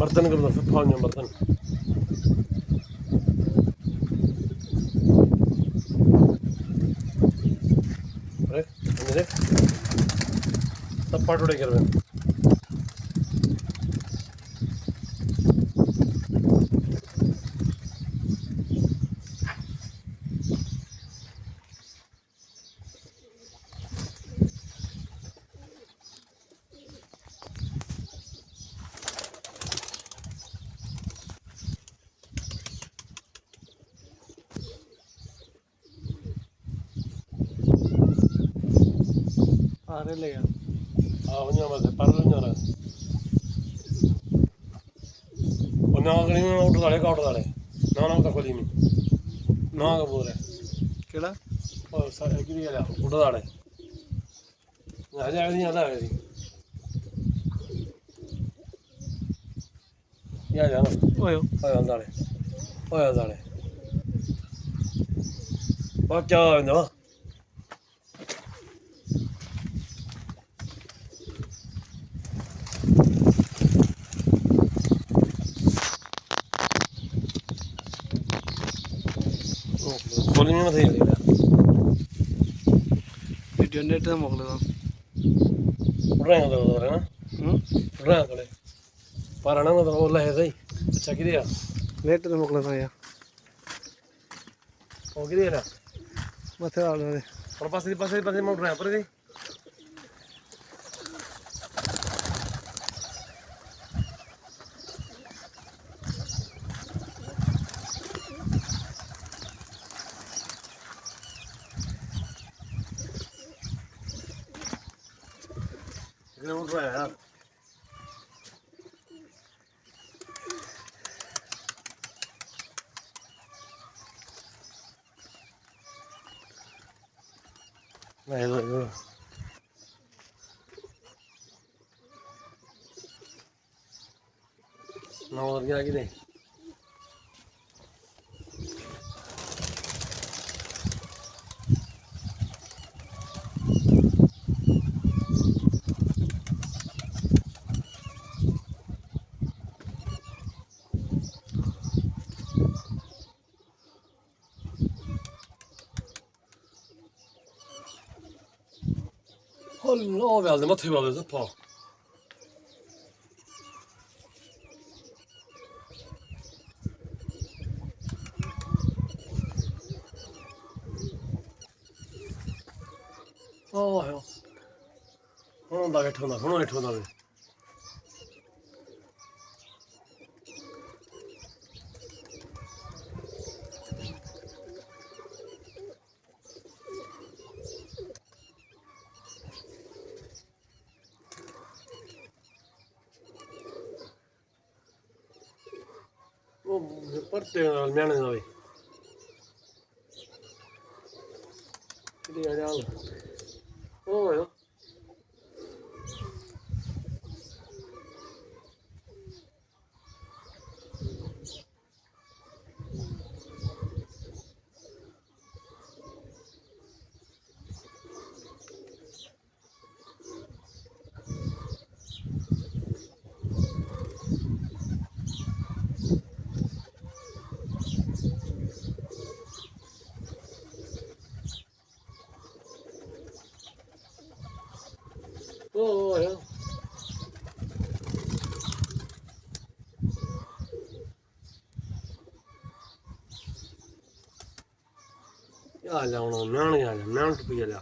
बर्तन कर दो सफा हो बर्तन अरे सब पाट उड़े कर आरे ले यार उन्हें बस पर उन्हें अगली में उठ दाड़े का उठ दाड़े ना ना का खोली नहीं ना का बोल रहे केड़ा और सारे की नहीं उठ दाड़े आ जाए नहीं आता है या जाना ओए दाड़े और क्या है ना खोली में थे जनरेटर मोकले दा उड़ रहे हैं उधर ना उड़ रहे हैं थोड़े पर आना मतलब वो है सही अच्छा कि दिया नेटर मोकले दा यार वो कि दिया मथे वाले दे और पास में उड़ रहे हैं पर दी उड़ रहे हैं यार नहीं ना उधर गया कि नहीं Hallo, veldig mye var det så på. Ja. Hun da vet hun da. ਉਹ ਪਰਤੇ ਨਾਲ ਮਿਆਣੇ ਦਾ ਵੀ ਕਿਹੜੀ ਆ ਜਾ ਉਹ ਉਹ ਆ ਜਾ ਹੁਣ ਮਿਆਣੇ ਆ ਜਾ ਮਿਆਣ ਟੁੱਪੀ ਜਾ